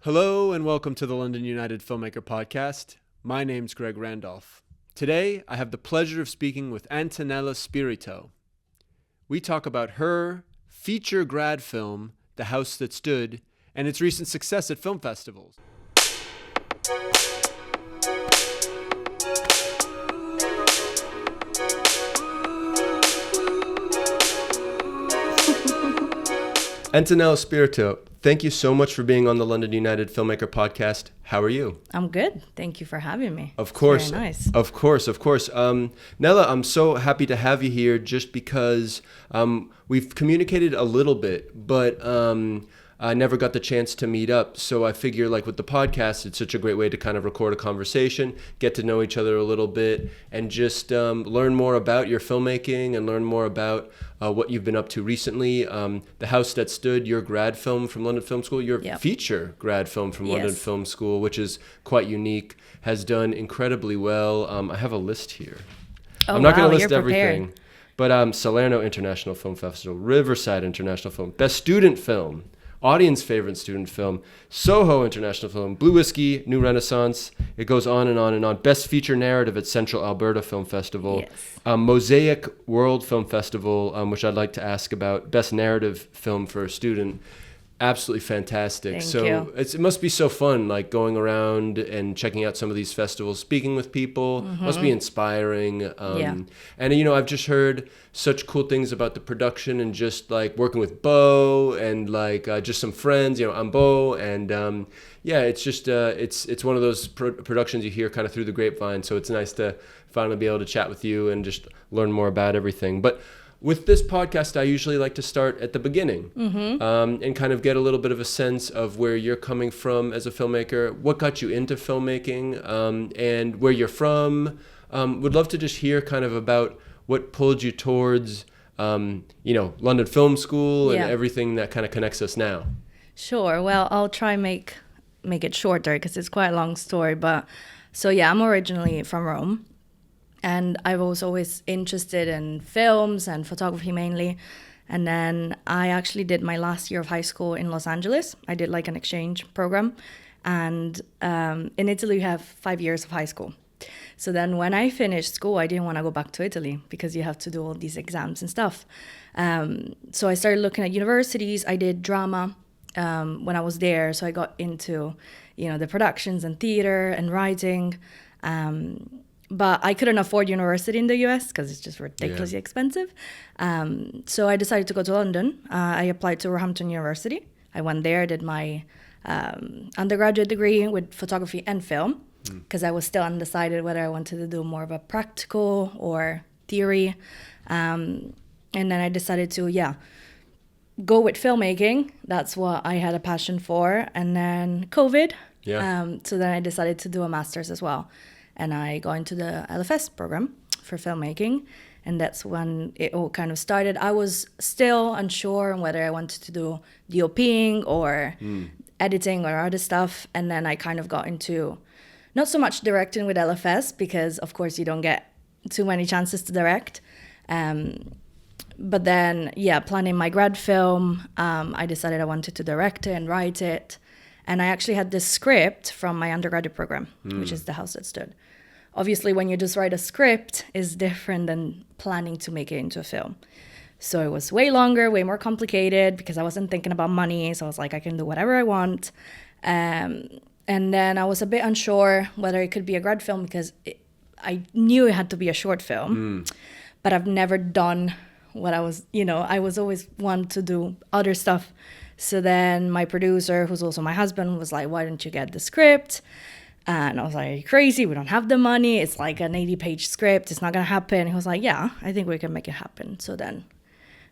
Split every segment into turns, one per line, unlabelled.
Hello and welcome to the London United Filmmaker Podcast. My name's Greg Randolph. Today, I have the pleasure of speaking with Antonella Spirito. We talk about her feature grad film, The House That Stood, and its recent success at film festivals. Antonella Spirito, thank you so much for being on the London United Filmmaker Podcast. How are you?
I'm good. Thank you for having me.
Of course.
Very nice.
Of course. Nella, I'm so happy to have you here just because we've communicated a little bit, but I never got the chance to meet up. So I figure like with the podcast, it's such a great way to kind of record a conversation, get to know each other a little bit, and just learn more about your filmmaking and learn more about what you've been up to recently. The House That Stood, your grad film from London Film School, your feature grad film from London Film School, which is quite unique, has done incredibly well. I have a list here. I'm not going to list everything, but Salerno International Film Festival, Riverside International Film, Best Student Film, Audience Favorite Student Film, Soho International Film, Blue Whiskey, New Renaissance. It goes on and on and on. Best Feature Narrative at Central Alberta Film Festival.
Yes.
Mosaic World Film Festival, which I'd like to ask about. Best Narrative Film for a Student. Absolutely fantastic.
Thank you.
It must be so fun, like going around and checking out some of these festivals, speaking with people. Must be inspiring. And I've just heard such cool things about the production and just like working with Bo and like just some friends. I'm Bo, and it's just it's one of those productions you hear kind of through the grapevine. So it's nice to finally be able to chat with you and just learn more about everything. But with this podcast, I usually like to start at the beginning and kind of get a little bit of a sense of where you're coming from as a filmmaker, what got you into filmmaking, and where you're from. Would love to just hear kind of about what pulled you towards, London Film School and everything that kind of connects us now.
Sure. Well, I'll try make it shorter because it's quite a long story. But so I'm originally from Rome. And I was always interested in films and photography mainly. And then I actually did my last year of high school in Los Angeles. I did like an exchange program. And in Italy, you have 5 years of high school. So then when I finished school, I didn't want to go back to Italy because you have to do all these exams and stuff. So I started looking at universities. I did drama when I was there. So I got into, the productions and theater and writing. But I couldn't afford university in the US because it's just ridiculously expensive. So I decided to go to London. I applied to Roehampton University. I went there, did my undergraduate degree with photography and film because I was still undecided whether I wanted to do more of a practical or theory. And then I decided to, go with filmmaking. That's what I had a passion for. And then COVID. So then I decided to do a master's as well. And I got into the LFS program for filmmaking. And that's when it all kind of started. I was still unsure on whether I wanted to do DOPing or editing or other stuff. And then I kind of got into not so much directing with LFS because, of course, you don't get too many chances to direct. But then, planning my grad film, I decided I wanted to direct it and write it. And I actually had this script from my undergraduate program, which is The House That Stood. Obviously, when you just write a script, is different than planning to make it into a film. So it was way longer, way more complicated because I wasn't thinking about money. So I was like, I can do whatever I want. And then I was a bit unsure whether it could be a grad film because I knew it had to be a short film. But I've never done what I was, I was always one to do other stuff. So then my producer, who's also my husband, was like, why don't you get the script? And I was like, are you crazy? We don't have the money. It's like an 80-page script. It's not going to happen. He was like, yeah, I think we can make it happen. So then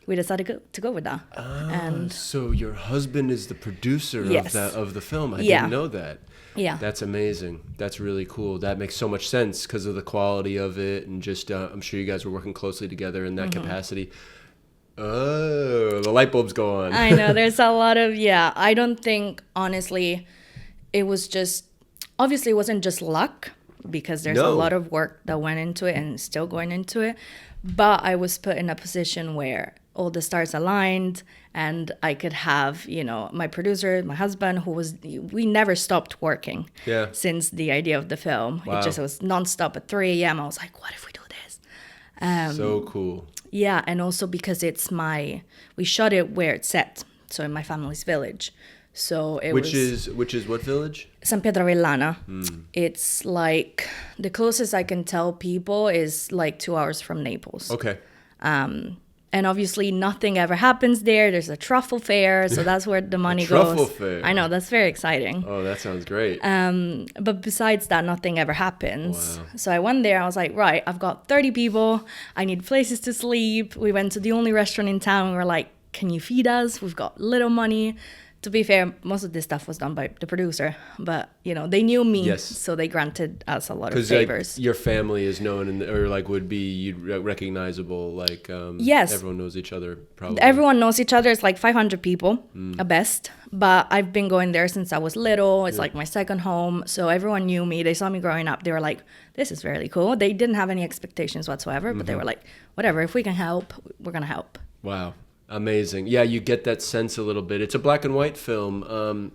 we decided to go with that.
And so your husband is the producer of the film. I didn't know that.
Yeah.
That's amazing. That's really cool. That makes so much sense because of the quality of it. And just, I'm sure you guys were working closely together in that capacity. Oh, the light bulbs go on.
I know. There's a lot of, I don't think, honestly, it was just, obviously it wasn't just luck because there's a lot of work that went into it and still going into it. But I was put in a position where all the stars aligned and I could have, my producer, my husband, we never stopped working
Yeah.
since the idea of the film.
Wow.
It was nonstop at 3 a.m. I was like, what if we do this?
So cool.
Yeah, and also because we shot it where it's set, so in my family's village. So
Which is what village?
San Pietravellana. It's like, the closest I can tell people is like 2 hours from Naples.
Okay.
And obviously nothing ever happens there. There's a truffle fair, so that's where the money goes.
Truffle fair.
I know, that's very exciting.
Oh, that sounds great.
But besides that, nothing ever happens.
Wow.
So I went there, I was like, right, I've got 30 people. I need places to sleep. We went to the only restaurant in town. We were like, can you feed us? We've got little money. To be fair, most of this stuff was done by the producer, but they knew me,
Yes.
so they granted us a lot of
Because
favors.
your family is known or like would be recognizable. Like
Yes.
everyone knows each other probably.
Everyone knows each other. It's like 500 people, at best. But I've been going there since I was little. It's like my second home. So everyone knew me. They saw me growing up. They were like, this is really cool. They didn't have any expectations whatsoever, but they were like, whatever, if we can help, we're going to help.
Wow. Amazing. Yeah, you get that sense a little bit. It's a black and white film,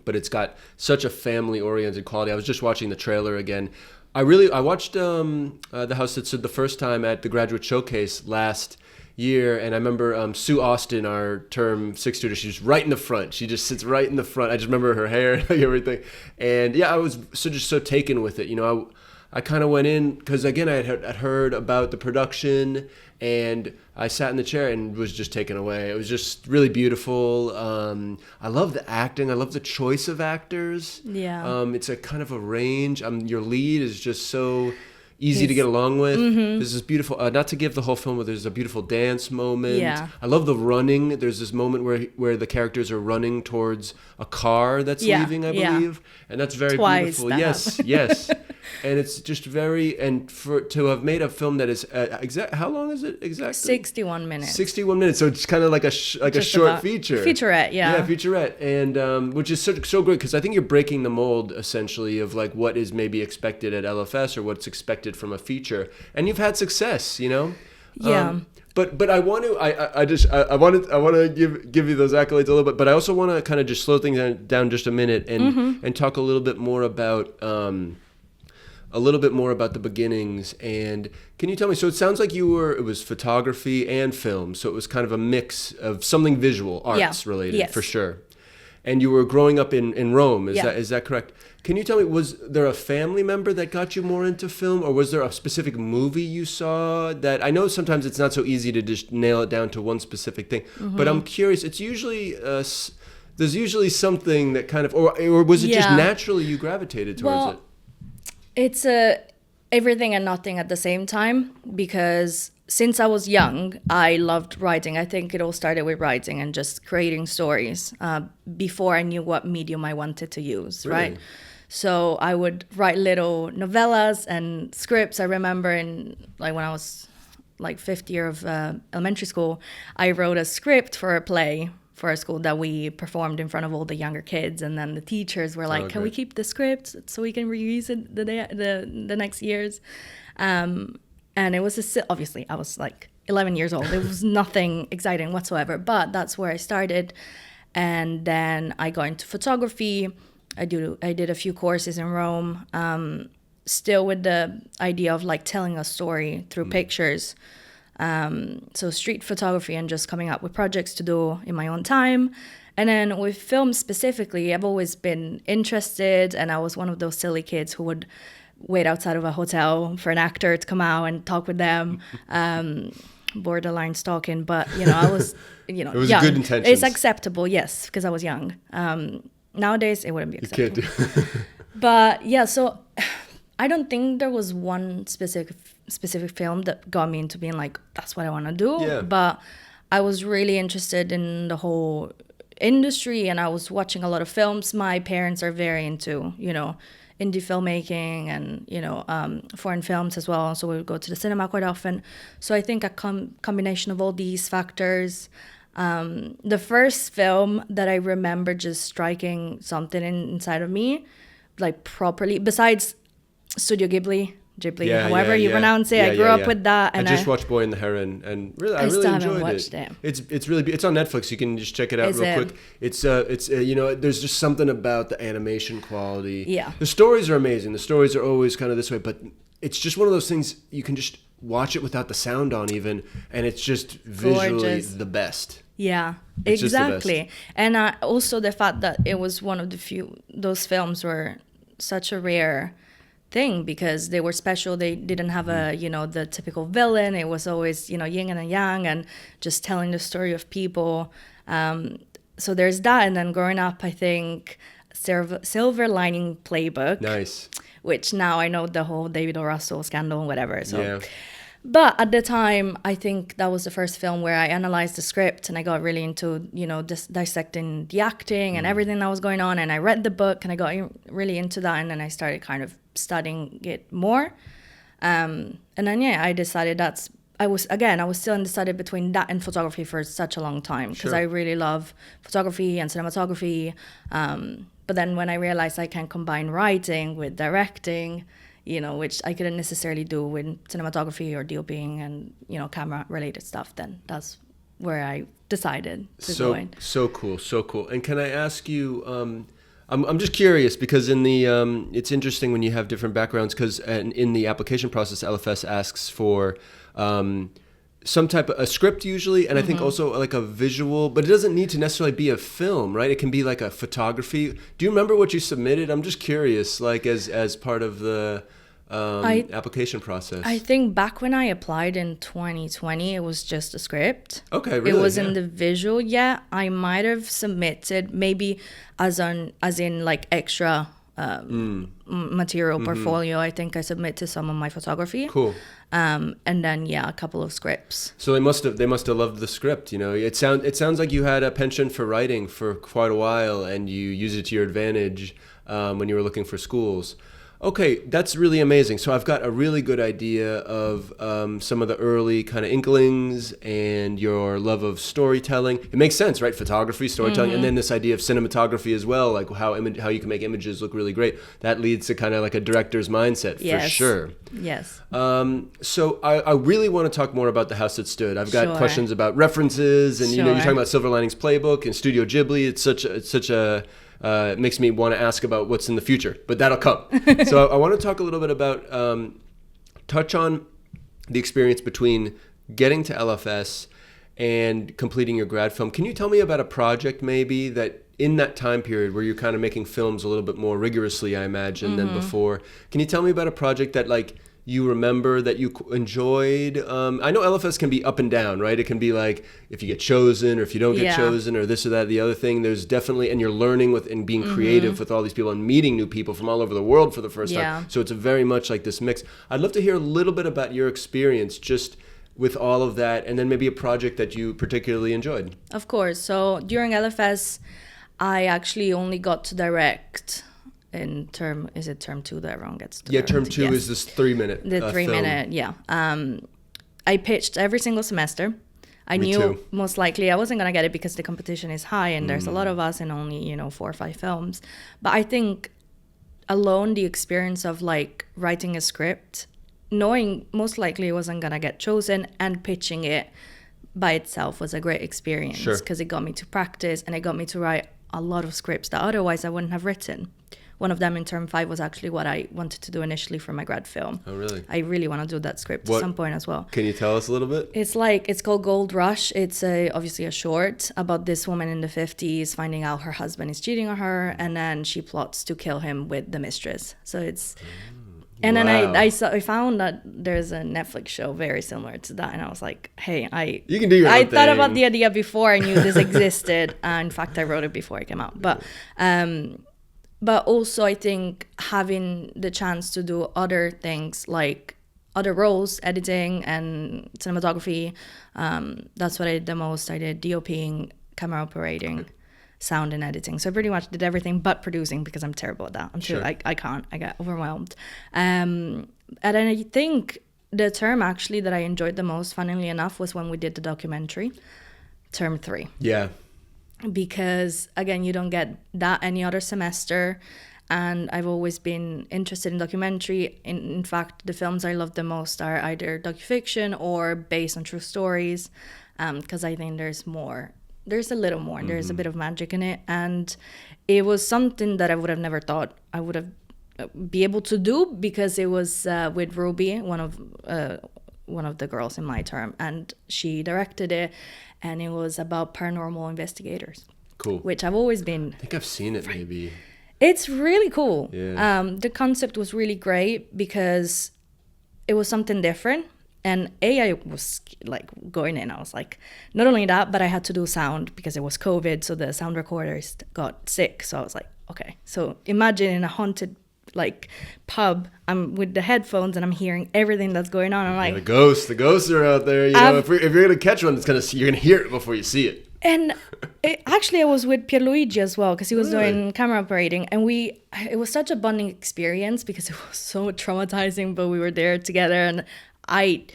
but it's got such a family-oriented quality. I was just watching the trailer again. I watched The House That Stood the first time at the Graduate Showcase last year, and I remember Sue Austin, our term 6 student, she's right in the front. She just sits right in the front. I just remember her hair and everything. And yeah, I was so taken with it. I kind of went in because, again, I had heard about the production, and I sat in the chair and was just taken away. It was just really beautiful. I love the acting. I love the choice of actors.
Yeah.
It's a kind of a range. Your lead is just so easy to get along with. There's this beautiful, not to give the whole film, but there's a beautiful dance moment.
Yeah.
I love the running. There's this moment where the characters are running towards a car that's leaving, I believe. And that's very beautiful. Yes, yes. And it's just to have made a film that is how long is it exactly?
61 minutes.
61 minutes. So it's kind of like a short feature.
Featurette, yeah.
Yeah, featurette, and which is so great because I think you're breaking the mold essentially of like what is maybe expected at LFS or what's expected from a feature, and you've had success.
Yeah.
But I want to I want to give you those accolades a little bit, but I also want to kind of just slow things down just a minute and talk a little bit more about the beginnings. And can you tell me, so it sounds like it was photography and film, so it was kind of a mix of something visual arts related.
Yes.
For sure. And you were growing up in Rome,
Yeah.
is that correct? Can you tell me, was there a family member that got you more into film, or was there a specific movie you saw that, I know sometimes it's not so easy to just nail it down to one specific thing, but I'm curious, it's usually, there's usually something that kind of, or was it just naturally you gravitated towards it?
It's everything and nothing at the same time, because since I was young, I loved writing. I think it all started with writing and just creating stories before I knew what medium I wanted to use,
Really?
right? So I would write little novellas and scripts. I remember when I was like fifth year of elementary school, I wrote a script for a play for a school that we performed in front of all the younger kids, and then the teachers were like, "Can we keep the script so we can reuse it the next years?" And it was obviously I was like 11 years old. It was nothing exciting whatsoever, but that's where I started. And then I got into photography. I did a few courses in Rome, still with the idea of like telling a story through pictures. So street photography and just coming up with projects to do in my own time. And then with film specifically, I've always been interested, and I was one of those silly kids who would wait outside of a hotel for an actor to come out and talk with them. Borderline stalking, but I was,
It was
young.
good intentions.
It's acceptable, yes, because I was young. Nowadays, it wouldn't be acceptable.
You can't do.
But yeah, so I don't think there was one specific film that got me into being like, that's what I want to do.
Yeah.
But I was really interested in the whole industry, and I was watching a lot of films. My parents are very into, indie filmmaking and, foreign films as well. So we would go to the cinema quite often. So I think a combination of all these factors. The first film that I remember just striking something inside of me, like properly, besides Studio Ghibli, Ghibli,
Yeah,
however
yeah,
you
yeah.
pronounce it.
Yeah,
I grew
yeah,
up
yeah.
with that,
I
and
just watched Boy and the Heron, and really, I really
still haven't
enjoyed
watched
it.
it.
It's really, it's on Netflix. You can just check it out
Is
real
it?
quick. It's you know, there's just something about the animation quality.
Yeah.
The stories are amazing. The stories are always kind of this way, but it's just one of those things you can just watch it without the sound on even, and it's just visually
Gorgeous.
the best.
Yeah,
It's just the best.
exactly. And also the fact that it was one of the few, those films were such a rare thing because they were special. They didn't have a, you know, the typical villain. It was always, you know, yin and yang and just telling the story of people. So there's that. And then growing up, I think Silver Lining Playbook,
Nice.
which now I know the whole David O. Russell scandal and whatever. So.
Yeah.
But at the time, I think that was the first film where I analyzed the script and I got really into, you know, dissecting the acting and everything that was going on. And I read the book and I got really into that. And then I started kind of studying it more. And then, yeah, I decided I was still undecided between that and photography for such a long time because
Sure.
I really love photography and cinematography. But then when I realized I can combine writing with directing, you know, which I couldn't necessarily do with cinematography or DOPing and, you know, camera related stuff, then that's where I decided to go in.
So cool. And can I ask you, I'm just curious because in the it's interesting when you have different backgrounds because in the application process, LFS asks for some type of a script usually, and I think also like a visual, but it doesn't need to necessarily be a film, right? It can be like a photography. Do you remember what you submitted? I'm just curious, like as part of the application process.
I think back when I applied in 2020, it was just a script.
Okay, really?
It wasn't the visual yet. I might have submitted maybe as in like extra material portfolio. I think I submitted some of my photography.
Cool.
And then a couple of scripts.
So they must have loved the script, you know. It sounds like you had a penchant for writing for quite a while and you used it to your advantage when you were looking for schools. Okay, that's really amazing. So I've got a really good idea of some of the early kind of inklings and your love of storytelling. It makes sense, right? Photography, storytelling, and then this idea of cinematography as well, like how you can make images look really great. That leads to kind of like a director's mindset for sure.
Yes.
So I really want to talk more about The House That Stood. I've got
Sure.
questions about references, and you know, you're
Sure.
talking about Silver Linings Playbook and Studio Ghibli. It's such a it makes me want to ask about what's in the future, but that'll come. So I want to talk a little bit about touch on the experience between getting to LFS and completing your grad film. Can you tell me about a project maybe that in that time period where you're kind of making films a little bit more rigorously, I imagine, than before? Can you tell me about a project that like you remember that you enjoyed? I know LFS can be up and down, right? It can be like if you get chosen or if you don't get chosen or this or that, the other thing. There's definitely, and you're learning with and being creative with all these people and meeting new people from all over the world for the first time. So it's very much like this mix. I'd love to hear a little bit about your experience just with all of that, and then maybe a project that you particularly enjoyed.
Of course. So during LFS, I actually only got to direct in term 2 that everyone gets to direct?
Term 2
Yes.
is this 3-minute
The 3-minute, I pitched every single semester. I knew
too.
most likely I wasn't going to get it because the competition is high and there's a lot of us and only, 4 or 5 films. But I think alone the experience of like writing a script, knowing most likely it wasn't going to get chosen and pitching it by itself was a great experience because it got me to practice and it got me to write a lot of scripts that otherwise I wouldn't have written. One of them in term 5 was actually what I wanted to do initially for my grad film.
Oh, really?
I really want to do that script at some point as well.
Can you tell us a little bit?
It's called Gold Rush. It's obviously a short about this woman in the 50s finding out her husband is cheating on her, and then she plots to kill him with the mistress. So it's... And then I found that there's a Netflix show very similar to that, and I was like, "Hey,
you can do your own
I thought
thing.
about the idea before I knew this existed. In fact, I wrote it before it came out. But also, I think having the chance to do other things like other roles, editing and cinematography, that's what I did the most. I did DOPing, camera operating, sound and editing. So I pretty much did everything but producing because I'm terrible at that. I can't. I get overwhelmed. And then I think the term actually that I enjoyed the most, funnily enough, was when we did the documentary, term 3.
Yeah.
Because again, you don't get that any other semester. and I've always been interested in documentary. In fact, the films I love the most are either docufiction or based on true stories, because I think there's a little more, there's a bit of magic in it. And it was something that I would have never thought I would have be able to do, because it was with Ruby, one of the girls in my term, and she directed it, and it was about paranormal investigators.
Cool.
Which I've always been.
I think I've seen it maybe.
It's really cool.
Yeah.
The concept was really great because it was something different. And I was like going in, I was like, not only that, but I had to do sound because it was COVID. So the sound recorders got sick. So I was like, okay. So imagine in a haunted like pub, I'm with the headphones and I'm hearing everything that's going on. I'm like,
the ghosts are out there. You know, if you're gonna catch one, you're gonna hear it before you see it.
And actually, I was with Pierluigi as well because he was doing camera operating, and it was such a bonding experience because it was so traumatizing, but we were there together, and I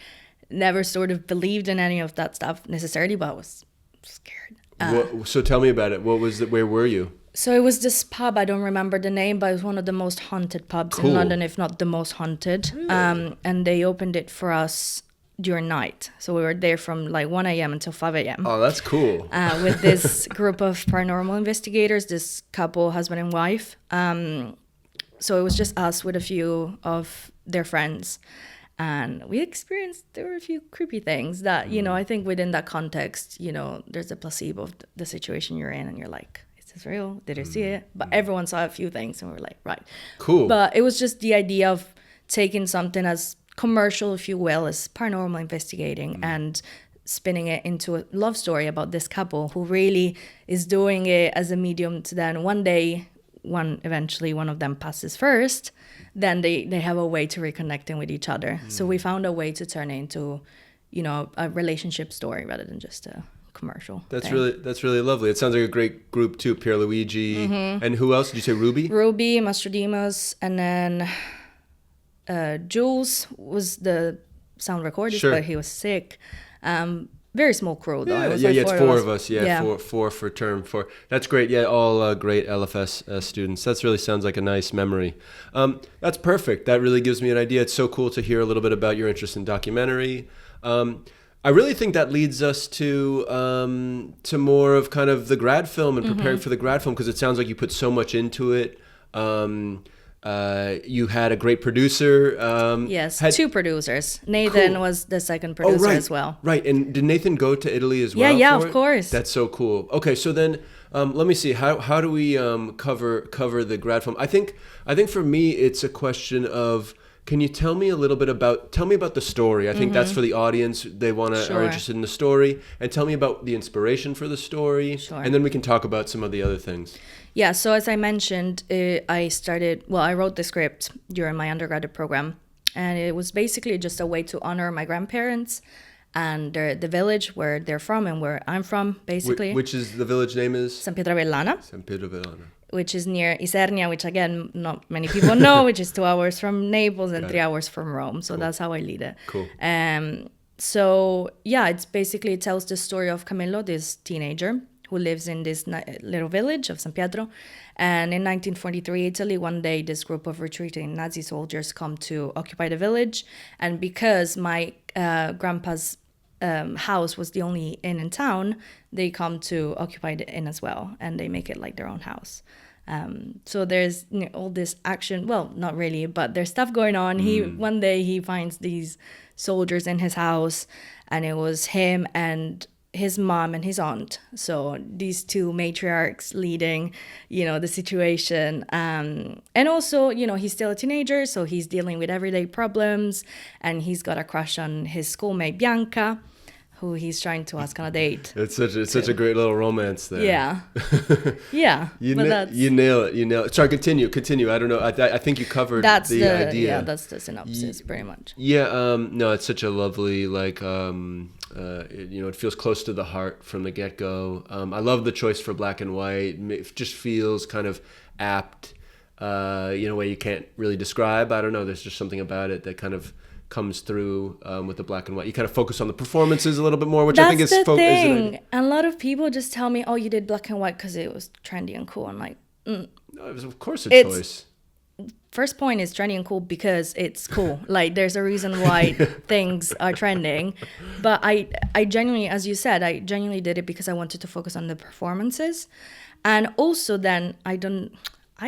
never sort of believed in any of that stuff necessarily, but I was scared.
So tell me about it. What was it? Where were you?
So it was this pub, I don't remember the name, but it was one of the most haunted pubs in London, if not the most haunted. Really? And they opened it for us during night. So we were there from like 1 a.m. until 5 a.m.
Oh, that's cool.
With this group of paranormal investigators, this couple, husband and wife. So it was just us with a few of their friends. And there were a few creepy things that, you know, I think within that context, you know, there's a placebo of the situation you're in and you're like, is this real? Did I see it? But everyone saw a few things and we were like, right.
Cool.
But it was just the idea of taking something as commercial, if you will, as paranormal investigating and spinning it into a love story about this couple who really is doing it as a medium to then one day, eventually one of them passes first, then they have a way to reconnecting with each other. So we found a way to turn it into, you know, a relationship story rather than just a commercial.
That's really lovely. It sounds like a great group too. Pierluigi and who else did you say? Ruby,
Mastrodimos, and then Jules was the sound recordist, but he was sick. Very small crew though.
Yeah, it's four of us. Yeah, four for term 4. That's great. Yeah, all great LFS students. That really sounds like a nice memory. That's perfect. That really gives me an idea. It's so cool to hear a little bit about your interest in documentary. I really think that leads us to more of kind of the grad film and preparing for the grad film, because it sounds like you put so much into it. You had a great producer.
Yes, 2 producers. Nathan was the second producer as well.
Right, and did Nathan go to Italy as well?
Yeah, of course.
That's so cool. Okay, so then let me see. How do we cover the grad film? I think for me it's a question of, can you tell me about the story? I think that's for the audience. They are interested in the story, and tell me about the inspiration for the story, and then we can talk about some of the other things.
Yeah, so as I mentioned, I wrote the script during my undergraduate program, and it was basically just a way to honor my grandparents and the village where they're from and where I'm from, basically.
Which is the village name is?
San Pietravellana.
San Pietravellana.
Which is near Isernia, which again, not many people know, which is 2 hours from Naples and 3 hours from Rome. So that's how I lead it.
Cool.
So yeah, it tells the story of Camillo, this teenager who lives in this little village of San Pietro. And in 1943, Italy, one day, this group of retreating Nazi soldiers come to occupy the village. And because my grandpa's house was the only inn in town, they come to occupy the inn as well, and they make it like their own house. So there's all this action. Well, not really, but there's stuff going on. One day he finds these soldiers in his house, and it was him and his mom and his aunt. So these 2 matriarchs leading, the situation. And also, he's still a teenager, so he's dealing with everyday problems, and he's got a crush on his schoolmate Bianca, who he's trying to ask on a date.
It's such a great little romance there.
Yeah. Yeah.
You nail it. Sorry, continue. I don't know. I think you covered the idea.
Yeah, that's the synopsis, pretty much.
Yeah. No, it's such a lovely, it feels close to the heart from the get-go. I love the choice for black and white. It just feels kind of apt, in a way you can't really describe. I don't know. There's just something about it that kind of comes through with the black and white. You kind of focus on the performances a little bit more, which I think is
the thing. And a lot of people just tell me, "Oh, you did black and white because it was trendy and cool." I'm like,
No, it was of course a
It's-
choice.
First point is trendy and cool because it's cool. Like there's a reason why things are trending. But I genuinely, as you said, I genuinely did it because I wanted to focus on the performances. And also then I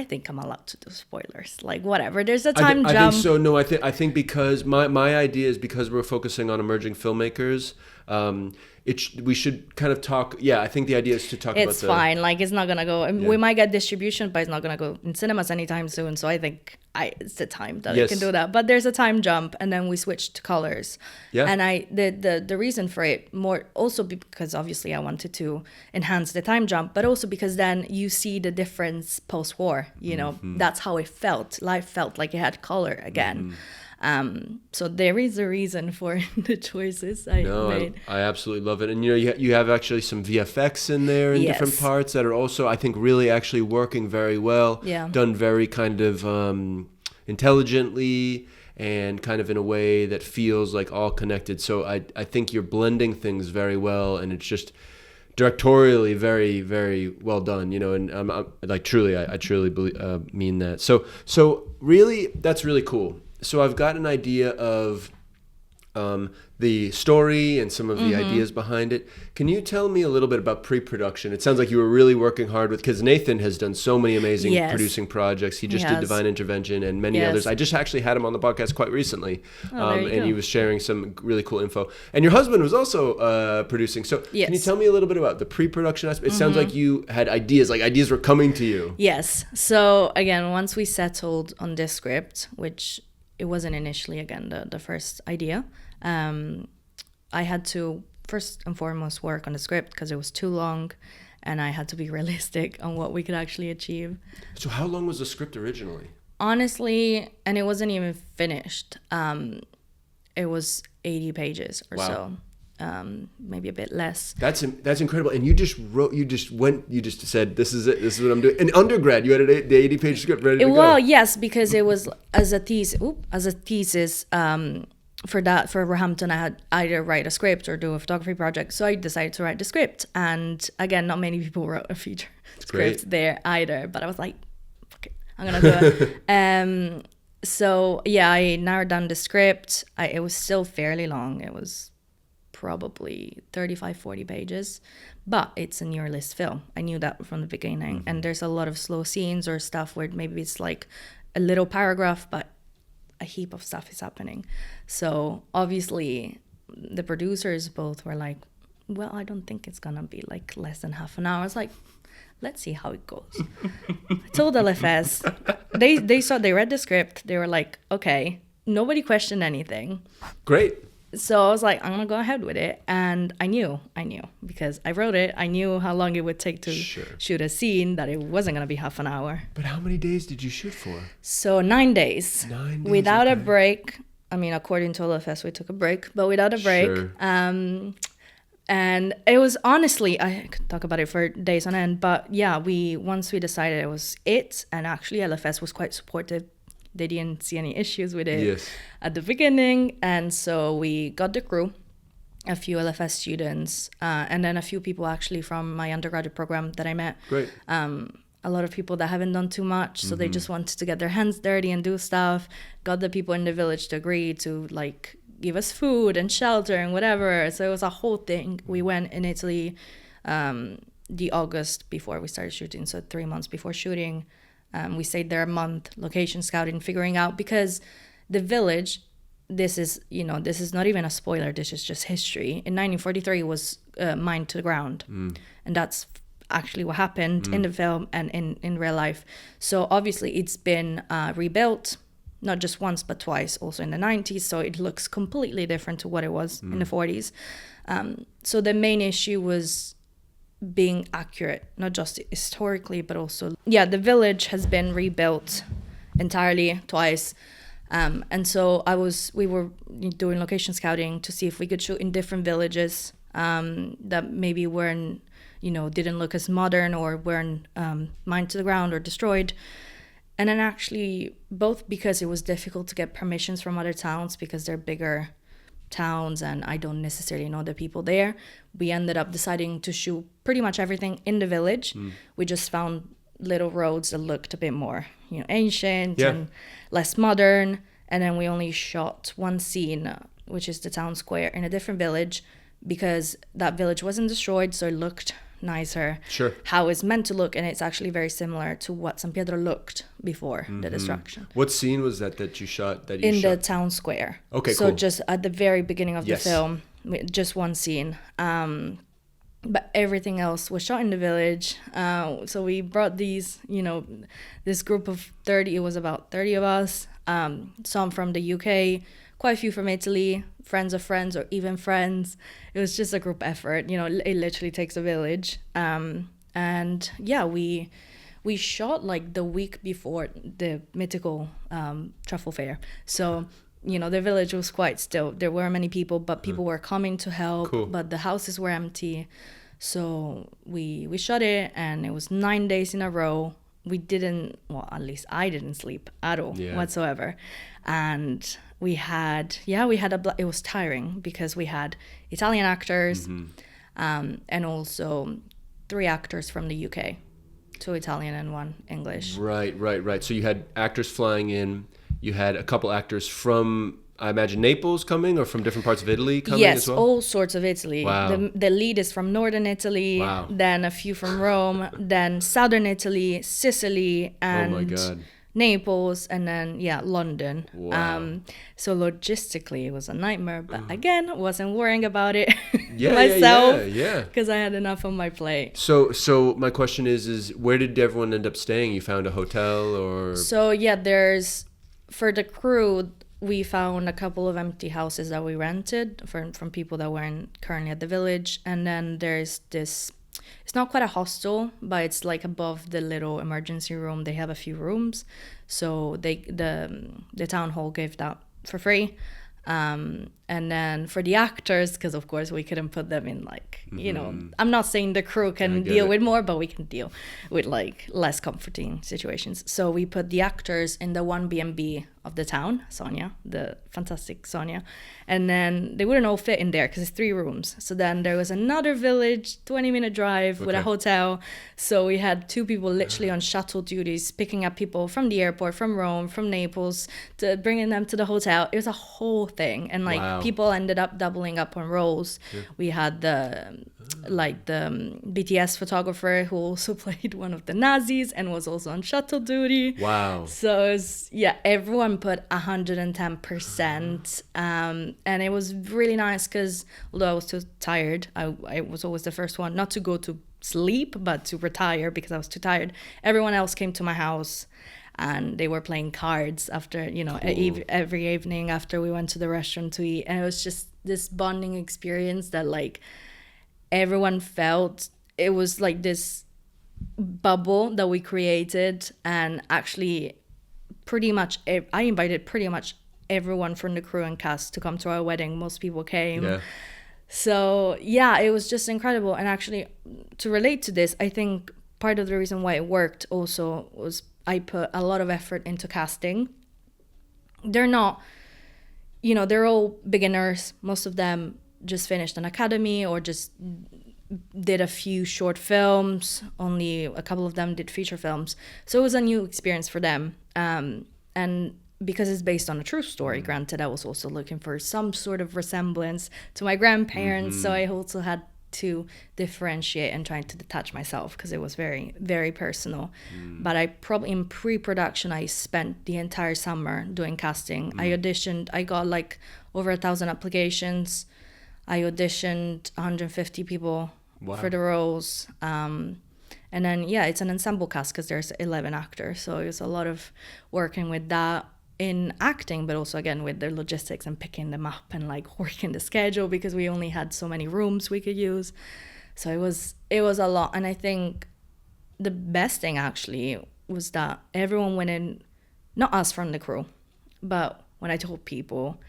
think I'm allowed to do spoilers. Like whatever. There's a time
I
jump.
think so. No, I think because my idea is because we're focusing on emerging filmmakers. We should kind of talk. Yeah, I think the idea is to talk about
It's fine. Like it's not gonna go. We might get distribution, but it's not gonna go in cinemas anytime soon. So I think it's the time that I can do that. But there's a time jump, and then we switch to colors.
Yeah.
And the reason for it more also because obviously I wanted to enhance the time jump, but also because then you see the difference post war. You know, that's how it felt. Life felt like it had color again. So there is a reason for the choices I made.
I absolutely love it. And you have actually some VFX in there in different parts that are also, I think, really actually working very well.
Yeah.
Done very kind of intelligently and kind of in a way that feels like all connected. So I think you're blending things very well, and it's just directorially very, very well done, and I'm like truly, I truly mean that. So really, that's really cool. So I've got an idea of the story and some of the ideas behind it. Can you tell me a little bit about pre-production? It sounds like you were really working hard because Nathan has done so many amazing producing projects. He just did Divine Intervention and many others. I just actually had him on the podcast quite recently, and he was sharing some really cool info. And your husband was also producing. So can you tell me a little bit about the pre-production aspect? It sounds like you had ideas, like ideas were coming to you.
Yes. So again, once we settled on this script, which it wasn't initially, again, the first idea. I had to first and foremost work on the script because it was too long, and I had to be realistic on what we could actually achieve.
So how long was the script originally?
Honestly, and it wasn't even finished. It was 80 pages or so. Maybe a bit less.
That's incredible. And you just said, this is it, this is what I'm doing. In undergrad, you had the 80-page script ready to go.
Well, yes, because it was as a thesis for Roehampton. I had either write a script or do a photography project, so I decided to write the script. And again, not many people wrote a feature script there either, but I was like, fuck it, I'm gonna do it. So yeah, I narrowed down the script. It was still fairly long. It was probably 35-40 pages, but it's a near list film. I knew that from the beginning. And there's a lot of slow scenes or stuff where maybe it's like a little paragraph, but a heap of stuff is happening. So obviously the producers both were like, well, I don't think it's gonna be like less than half an hour. I was like, let's see how it goes. I told LFS, they read the script, they were like, okay, nobody questioned anything.
Great.
So I was like, I'm gonna go ahead with it. And I knew because I wrote it. I knew how long it would take to shoot a scene, that it wasn't gonna be half an hour.
But how many days did you shoot for?
So 9 days.
9 days.
Without a break. I mean, according to LFS, we took a break, but without a break.
Sure.
And it was honestly, I could talk about it for days on end, but yeah, once we decided it was it, and actually LFS was quite supportive. They didn't see any issues with it at the beginning. And so we got the crew, a few LFS students, and then a few people actually from my undergraduate program that I met.
Great.
A lot of people that haven't done too much. So they just wanted to get their hands dirty and do stuff. Got the people in the village to agree to like give us food and shelter and whatever. So it was a whole thing. We went in Italy the August before we started shooting. So 3 months before shooting. We stayed there a month, location scouting, figuring out, because the village, this is not even a spoiler, this is just history. In 1943 it was mined to the ground. And that's actually what happened in the film and in real life. So obviously it's been rebuilt, not just once, but twice, also in the 90s. So it looks completely different to what it was in the 40s. So the main issue was being accurate, not just historically, but also, the village has been rebuilt entirely twice. And so we were doing location scouting to see if we could shoot in different villages that maybe weren't, didn't look as modern or weren't mined to the ground or destroyed. And then actually, both because it was difficult to get permissions from other towns because they're bigger towns and I don't necessarily know the people there, we ended up deciding to shoot pretty much everything in the village. We just found little roads that looked a bit more, ancient
Yeah.
and less modern. And then we only shot one scene, which is the town square in a different village, because that village wasn't destroyed, so it looked nicer.
Sure.
How it's meant to look, and it's actually very similar to what San Pietro looked before the destruction.
What scene was that you shot?
In the town square.
Okay,
so
cool.
just at the very beginning of
Yes.
the film, just one scene. But everything else was shot in the village. So we brought these, this group of 30, it was about 30 of us, some from the UK, quite a few from Italy, friends of friends or even friends. It was just a group effort, it literally takes a village. And yeah, we shot like the week before the mythical truffle fair. So the village was quite still. There weren't many people, but people were coming to help.
Cool.
But the houses were empty. So we shot it, and it was 9 days in a row. We didn't, well, at least I didn't sleep at all whatsoever. And we had it was tiring because we had Italian actors and also 3 actors from the UK, 2 Italian and 1 English.
Right. So you had actors flying in. You had a couple actors from, I imagine, Naples coming, or from different parts of Italy coming as well?
Yes, all sorts of Italy.
Wow.
The lead is from northern Italy,
Wow.
then a few from Rome, then southern Italy, Sicily, and
Oh my God.
Naples, and then London.
Wow.
So logistically, it was a nightmare, but again, wasn't worrying about it
Yeah,
myself.
yeah.
Because I had enough on my plate.
So my question is where did everyone end up staying? You found a hotel or?
So for the crew, we found a couple of empty houses that we rented from people that weren't currently at the village. And then there's this, it's not quite a hostel, but it's like above the little emergency room. They have a few rooms. So the town hall gave that for free. And then for the actors, because of course we couldn't put them in I'm not saying the crew can deal with more, but we can deal with like less comforting situations. So we put the actors in the one B&B of the town, Sonia, the fantastic Sonia, and then they wouldn't all fit in there because it's 3 rooms. So then there was another village, 20-minute drive with a hotel. So we had 2 people literally on shuttle duties, picking up people from the airport, from Rome, from Naples, to bringing them to the hotel. It was a whole thing, and people ended up doubling up on roles. We had the BTS photographer who also played one of the Nazis and was also on shuttle duty.
Wow.
So it was, everyone put 110%. And it was really nice because although I was too tired, I was always the first one not to go to sleep, but to retire because I was too tired. Everyone else came to my house and they were playing cards after, every evening after we went to the restaurant to eat. And it was just this bonding experience that everyone felt. It was like this bubble that we created, and actually pretty much I invited pretty much everyone from the crew and cast to come to our wedding. Most people came. So it was just incredible. And actually, to relate to this, I think part of the reason why it worked also was I put a lot of effort into casting. They're not, they're all beginners. Most of them just finished an academy or just did a few short films. Only a couple of them did feature films. So it was a new experience for them. And because it's based on a true story, granted, I was also looking for some sort of resemblance to my grandparents. So I also had to differentiate and trying to detach myself because it was very, very personal. But I probably in pre-production, I spent the entire summer doing casting. I auditioned. I got over 1,000 applications. I auditioned 150 people for the roles. And then, it's an ensemble cast because there's 11 actors. So it was a lot of working with that in acting, but also, again, with the logistics and picking them up and working the schedule because we only had so many rooms we could use. So it was a lot. And I think the best thing actually was that everyone went in, not us from the crew, but when I told people,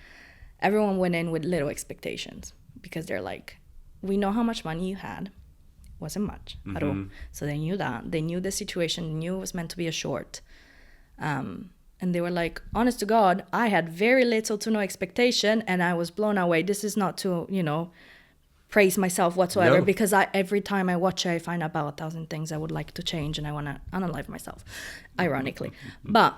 everyone went in with little expectations because they're we know how much money you had. Wasn't much at all. So they knew that. They knew the situation. They knew it was meant to be a short. And they were honest to God, I had very little to no expectation and I was blown away. This is not to, praise myself whatsoever,
No.
because every time I watch it, I find out about 1,000 things I would like to change, and I want to unalive myself, ironically. But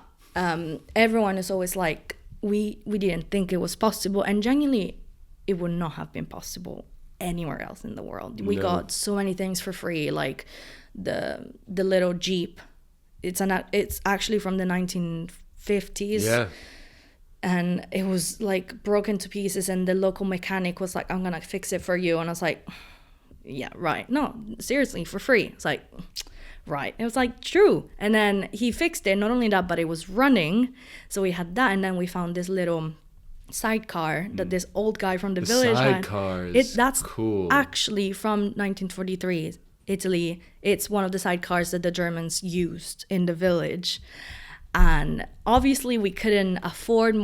everyone is always like, we didn't think it was possible, and genuinely, it would not have been possible anywhere else in the world. We got so many things for free, like the little Jeep. It's actually from the 1950s.
Yeah.
And it was like broken to pieces, and the local mechanic was like, I'm gonna fix it for you. And I was like, yeah, right. No, seriously, for free. It's like, right. It was like, true. And then he fixed it. Not only that, but it was running. So we had that, and then we found this little sidecar that this old guy from the village had.
Sidecars.
That's
cool.
Actually from 1943, Italy. It's one of the sidecars that the Germans used in the village. And obviously we couldn't afford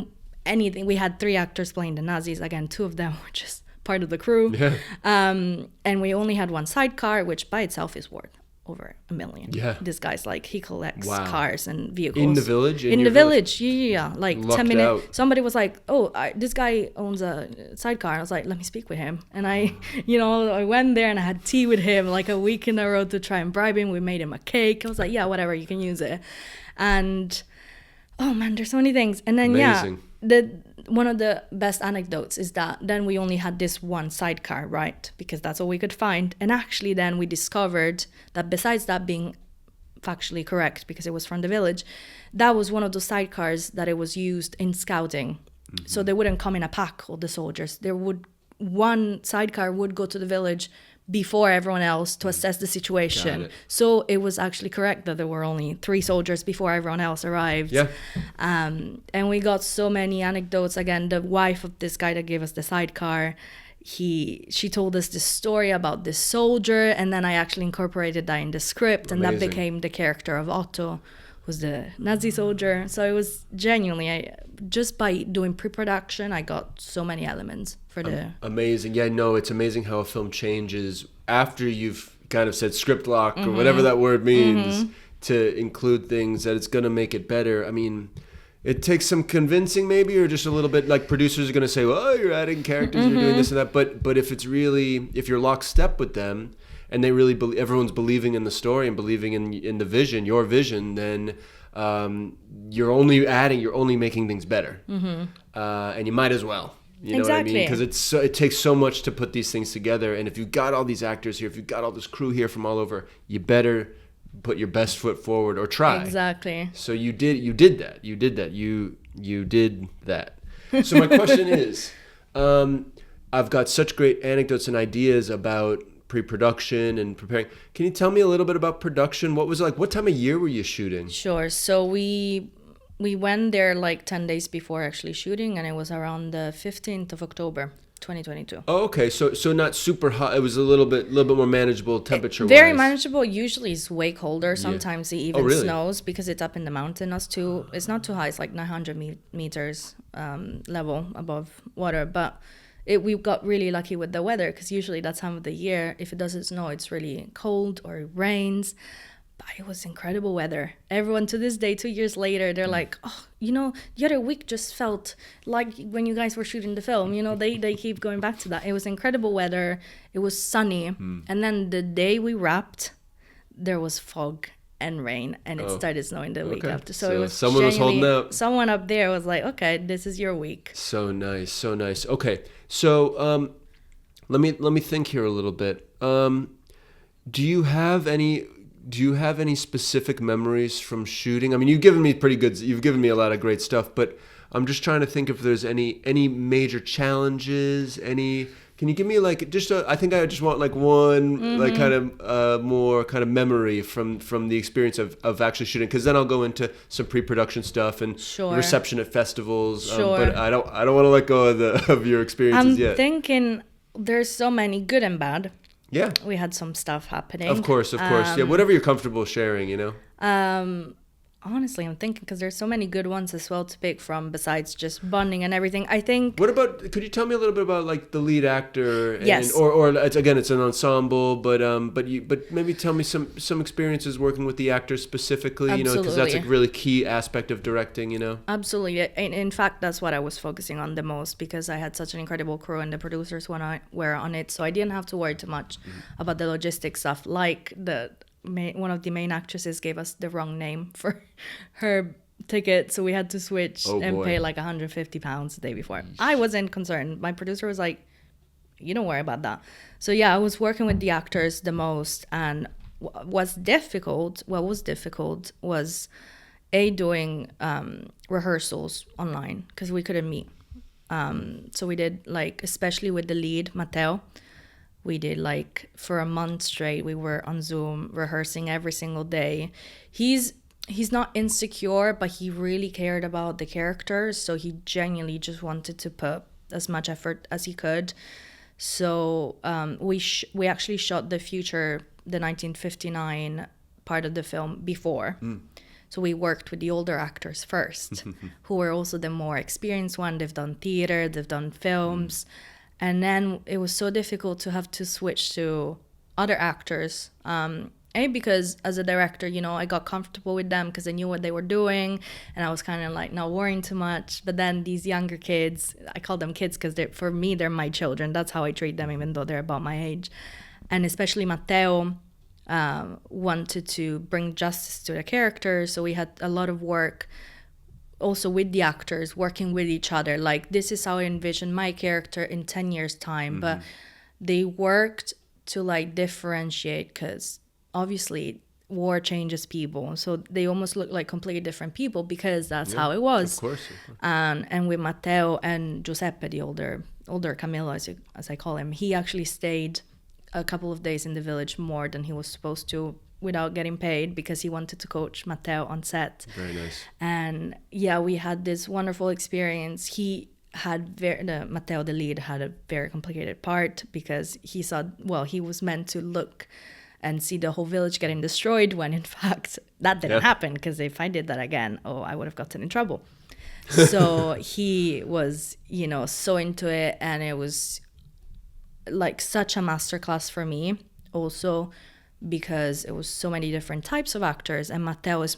anything. We had 3 actors playing the Nazis. Again, 2 of them were just part of the crew.
Yeah.
And we only had one sidecar, which by itself is worth over $1 million.
Yeah.
This guy's like, he collects
Wow.
cars and vehicles.
In the village?
In
your
the village. Yeah. Like
Lucked
10 minutes.
out.
Somebody was like, oh, this guy owns a sidecar. I was like, let me speak with him. And I went there and I had tea with him like a week in a row to try and bribe him. We made him a cake. I was like, yeah, whatever, you can use it. And oh man, there's so many things. And then
Amazing.
one of the best anecdotes is that then we only had this one sidecar, right? Because that's all we could find. And actually then we discovered that besides that being factually correct, because it was from the village, that was one of those sidecars that it was used in scouting. Mm-hmm. So they wouldn't come in a pack, all the soldiers. One sidecar would go to the village before everyone else to assess the situation. So it was actually correct that there were only 3 soldiers before everyone else arrived.
Yeah.
And we got so many anecdotes. Again, the wife of this guy that gave us the sidecar, she told us this story about this soldier, and then I actually incorporated that in the script.
Amazing.
And that became the character of Otto, who's the Nazi soldier. So it was genuinely, just by doing pre-production, I got so many elements for the...
Amazing. Yeah, no, it's amazing how a film changes after you've kind of said script lock or whatever that word means to include things that it's going to make it better. I mean, it takes some convincing maybe, or just a little bit, like producers are going to say, well, you're adding characters, you're doing this and that. But if you're lockstep with them, and they really everyone's believing in the story and believing in the vision, your vision, then you're only making things better. And you might as well. You know what I mean? Because it takes so much to put these things together. And if you've got all these actors here, if you've got all this crew here from all over, you better put your best foot forward or try.
Exactly. So
you did that. You did that. So my question is, I've got such great anecdotes and ideas about pre-production and preparing. Can you tell me a little bit about production? What was it like? What time of year were you shooting?
Sure. So we went there like 10 days before actually shooting, and it was around the 15th of October, 2022.
Oh, okay. So not super hot. It was a little bit more manageable temperature-wise.
Very manageable. Usually it's way colder. Sometimes it even
really?
snows because it's up in the mountain. It's not too high. It's like 900 meters level above water. But we got really lucky with the weather, because usually that time of the year, if it doesn't snow, it's really cold or it rains. But it was incredible weather. Everyone to this day, 2 years later, they're like, oh, the other week just felt like when you guys were shooting the film. They keep going back to that. It was incredible weather. It was sunny. And then the day we wrapped, there was fog and rain, and it started snowing the week after. So it was
someone was holding out.
Someone up there was like, okay, this is your week.
So nice. Okay, so let me think here a little bit. Do you have any specific memories from shooting? I mean, you've given me a lot of great stuff, but I'm just trying to think if there's any major challenges, can you give me like I think I just want like one like kind of more kind of memory from the experience of actually shooting, because then I'll go into some pre-production stuff and reception at festivals. But I don't want to let go of your experiences yet.
I'm thinking there's so many good and bad.
Yeah.
We had some stuff happening.
Of course. Yeah, whatever you're comfortable sharing,
honestly, I'm thinking because there's so many good ones as well to pick from besides just bonding and everything. I think.
What about? Could you tell me a little bit about like the lead actor? And,
Yes.
Or again, it's an ensemble, but maybe tell me some experiences working with the actors specifically. You know, because that's a
Absolutely.
really key aspect of directing. You know.
Absolutely. In fact, that's what I was focusing on the most because I had such an incredible crew and the producers were on it. So I didn't have to worry too much about the logistics stuff. Like one of the main actresses gave us the wrong name for her ticket. So we had to switch and
boy.
pay like £150 the day before. I wasn't concerned. My producer was like, you don't worry about that. So yeah, I was working with the actors the most. And what was difficult was doing rehearsals online because we couldn't meet. So we did like, especially with the lead, Matteo, we did like for a month straight, we were on Zoom rehearsing every single day. He's not insecure, but he really cared about the characters. So he genuinely just wanted to put as much effort as he could. So we actually shot the 1959 part of the film before. So we worked with the older actors first, who were also the more experienced one. They've done theater, they've done films. And then it was so difficult to have to switch to other actors. Because as a director, you know, I got comfortable with them because I knew what they were doing. And I was kind of like not worrying too much. But then these younger kids, I call them kids because for me, they're my children. That's how I treat them, even though they're about my age. And especially Matteo wanted to bring justice to the characters. So we had a lot of work also with the actors, working with each other. Like, this is how I envision my character in 10 years' time. But they worked to like differentiate because obviously war changes people. So they almost look like completely different people because that's how it was.
Of course.
And with Matteo and Giuseppe, the older Camillo, as I call him, he actually stayed a couple of days in the village more than he was supposed to without getting paid because he wanted to coach Matteo on set.
Very nice.
And yeah, we had this wonderful experience. Matteo, the lead, had a very complicated part because he was meant to look and see the whole village getting destroyed when in fact that didn't happen, because if I did that again, I would have gotten in trouble. So he was, so into it, and it was like such a masterclass for me also because it was so many different types of actors, and Matteo is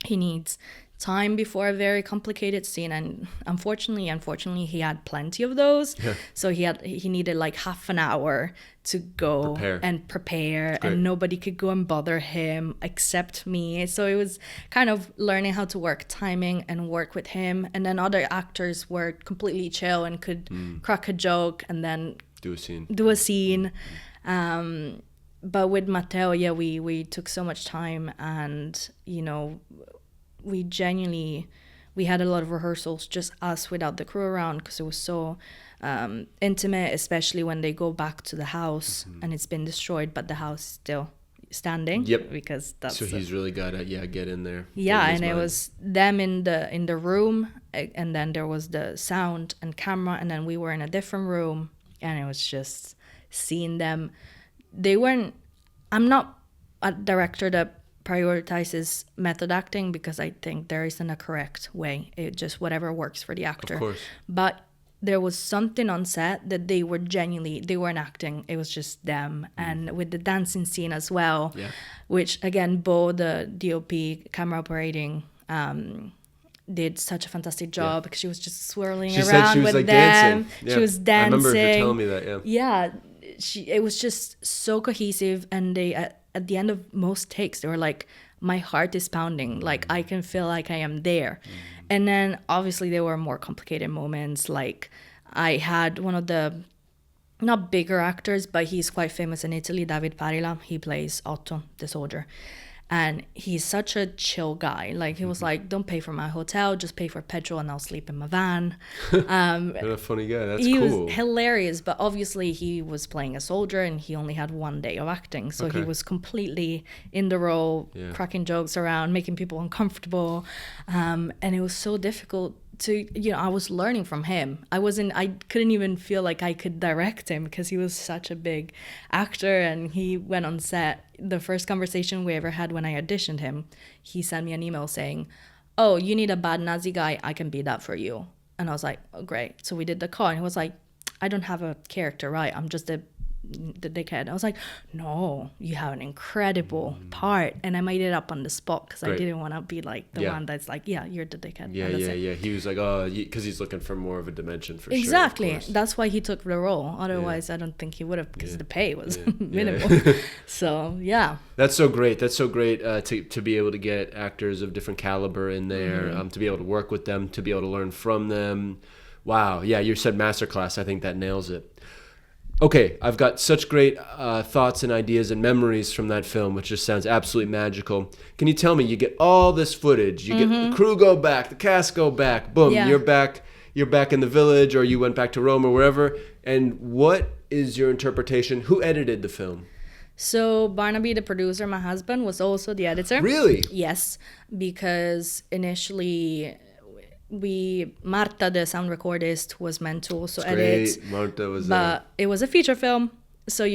he needs time before a very complicated scene, and unfortunately he had plenty of those. So he needed like half an hour to go and prepare, and nobody could go and bother him except me. So it was kind of learning how to work timing and work with him, and then other actors were completely chill and could crack a joke and then do a scene. But with Matteo, we took so much time, and we had a lot of rehearsals, just us without the crew around, because it was so intimate, especially when they go back to the house and it's been destroyed, but the house is still standing. Because that's
he's really got to get in there.
And it was them in the room, and then there was the sound and camera, and then we were in a different room, and it was just seeing them. I'm not a director that prioritizes method acting, because I think there isn't a correct way. It just whatever works for the actor.
Of course.
But there was something on set that they weren't acting. It was just them. And with the dancing scene as well, which again, Bo, the DOP, camera operating, did such a fantastic job, because she was just swirling around with them. Dancing. She was dancing.
I remember her telling me that.
Yeah. It was just so cohesive, and they at the end of most takes, they were like, my heart is pounding, like I can feel like I am there. And then obviously there were more complicated moments, like I had one of the not bigger actors, but he's quite famous in Italy, David Parila. He plays Otto, the soldier. And he's such a chill guy. Like, he was like, don't pay for my hotel, just pay for petrol and I'll sleep in my van.
What a funny guy. That's
cool. He was hilarious, but obviously he was playing a soldier and he only had one day of acting. So he was completely in the role, cracking jokes around, making people uncomfortable. And it was so difficult I was learning from him. I couldn't even feel like I could direct him because he was such a big actor, and he went on set. The first conversation we ever had when I auditioned him, he sent me an email saying, "Oh, you need a bad Nazi guy, I can be that for you." And I was like, "Oh, great." So we did the call, and he was like, "I don't have a character, right? I'm just the dickhead." I was like, "No, you have an incredible part." And I made it up on the spot because I didn't want to be like the one that's like, "Yeah, you're the dickhead."
Yeah. He was like, "Oh," because he's looking for more of a dimension for sure.
Exactly. That's why he took the role. Otherwise, I don't think he would have, because the pay was minimal. So, yeah.
That's so great. That's so great to be able to get actors of different caliber in there, to be able to work with them, to be able to learn from them. Wow. Yeah, you said masterclass. I think that nails it. Okay, I've got such great thoughts and ideas and memories from that film, which just sounds absolutely magical. Can you tell me, you get all this footage, you get the crew go back, the cast go back, boom, you're back in the village, or you went back to Rome or wherever, and what is your interpretation? Who edited the film?
So Barnaby, the producer, my husband, was also the editor.
Really?
Yes, because initially Marta, the sound recordist, was meant to also edit.
Great, Marta was
but it was a feature film, so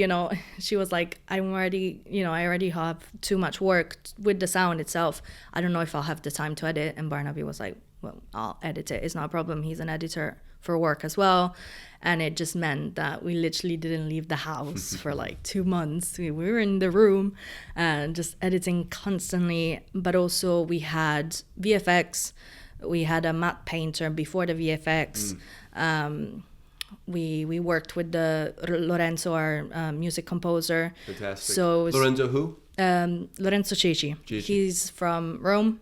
she was like, I already have too much work with the sound itself. I don't know if I'll have the time to edit. And Barnaby was like, well, I'll edit it. It's not a problem. He's an editor for work as well. And it just meant that we literally didn't leave the house for like 2 months. We were in the room and just editing constantly. But also we had VFX. We had a matte painter before the VFX. We worked with Lorenzo, our music composer.
Fantastic.
So
Lorenzo who?
Lorenzo Ceci. He's from Rome.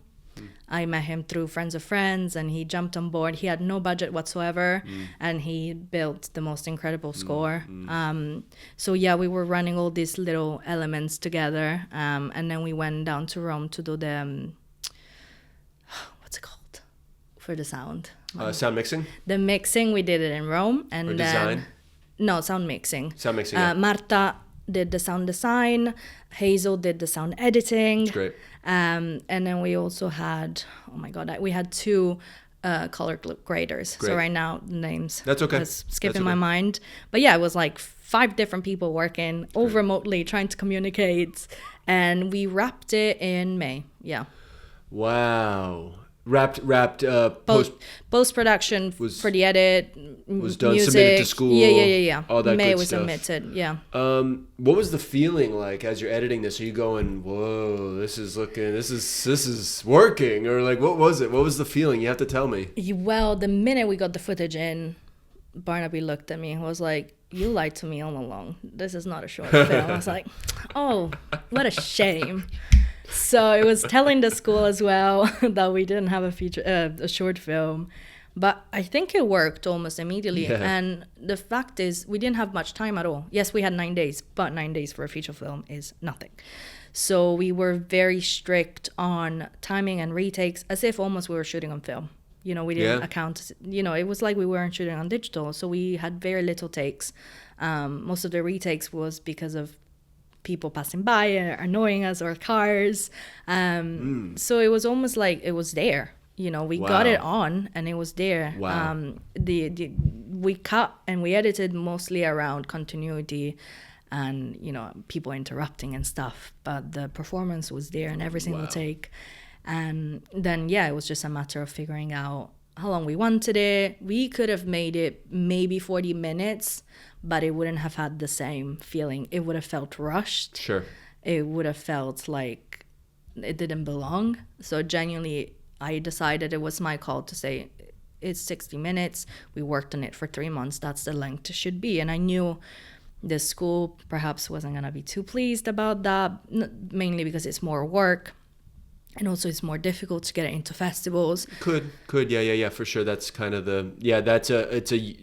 I met him through friends of friends, and he jumped on board. He had no budget whatsoever, and he built the most incredible score. So yeah, we were running all these little elements together, and then we went down to Rome to do the what's it called for the sound?
Sound mixing?
The mixing, we did it in Rome, and
or design?
No, sound mixing.
Sound mixing. Yeah.
Marta did the sound design. Hazel did the sound editing.
That's great.
And then we also had, we had 2 color graders. Great. So right now the names
that's okay.
skipping my mind. But yeah, it was like 5 different people working all remotely, trying to communicate, and we wrapped it in May. Yeah.
Wow. Wrapped
post production for the edit
was done,
music.
Submitted to school.
Yeah.
All that
May
good
was
stuff.
submitted. Yeah.
What was the feeling like as you're editing this? Are you going, whoa, this is working, or like what was it? What was the feeling? You have to tell me.
Well, the minute we got the footage in, Barnaby looked at me and was like, "You lied to me all along. This is not a short film." I was like, "Oh, what a shame." So it was telling the school as well that we didn't have a short film. But I think it worked almost immediately. Yeah. And the fact is, we didn't have much time at all. Yes, we had 9 days, but 9 days for a feature film is nothing. So we were very strict on timing and retakes, as if almost we were shooting on film. We didn't account, it was like we weren't shooting on digital. So we had very little takes. Most of the retakes was because of people passing by and annoying us, or cars. So it was almost like it was there. We got it on and it was there.
Wow.
We cut and we edited mostly around continuity and, people interrupting and stuff. But the performance was there in every single take. And then, it was just a matter of figuring out how long we wanted it. We could have made it maybe 40 minutes, but it wouldn't have had the same feeling. It would have felt rushed.
Sure.
It would have felt like it didn't belong. So genuinely, I decided it was my call to say, it's 60 minutes. We worked on it for 3 months. That's the length it should be. And I knew the school perhaps wasn't going to be too pleased about that, mainly because it's more work. And also it's more difficult to get it into festivals.
Could. Yeah, for sure. That's kind of it's a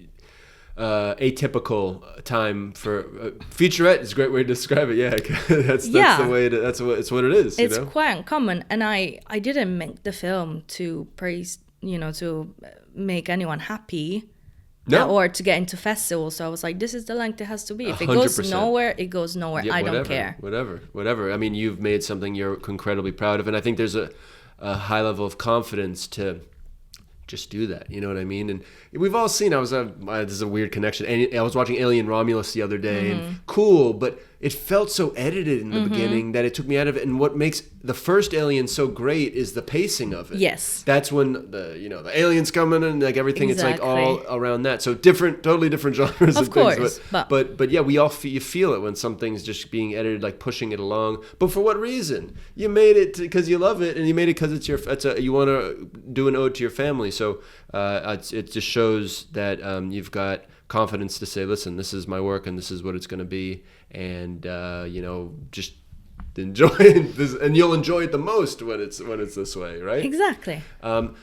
atypical time for featurette is a great way to describe it. Yeah, that's the way it's what it is.
It's quite uncommon, and I didn't make the film to praise, to make anyone happy. No. Or to get into festivals. So I was like, this is the length it has to be. If it 100%. Goes nowhere, it goes nowhere. Yeah, I don't care.
Whatever. I mean, you've made something you're incredibly proud of. And I think there's a high level of confidence to just do that. You know what I mean? And we've all seen, this is a weird connection. I was watching Alien Romulus the other day, and cool, but it felt so edited in the beginning that it took me out of it. And what makes the first Alien so great is the pacing of it.
Yes.
That's when the aliens coming and like everything.
Exactly.
It's like all around that. So totally different genres
of
of
course,
things. But yeah, we all you feel it when something's just being edited, like pushing it along. But for what reason? You made it because you love it, and you made it because you want to do an ode to your family. So it just shows that you've got confidence to say, listen, this is my work and this is what it's going to be, and just enjoy it, and you'll enjoy it the most when it's this way, right?
Exactly.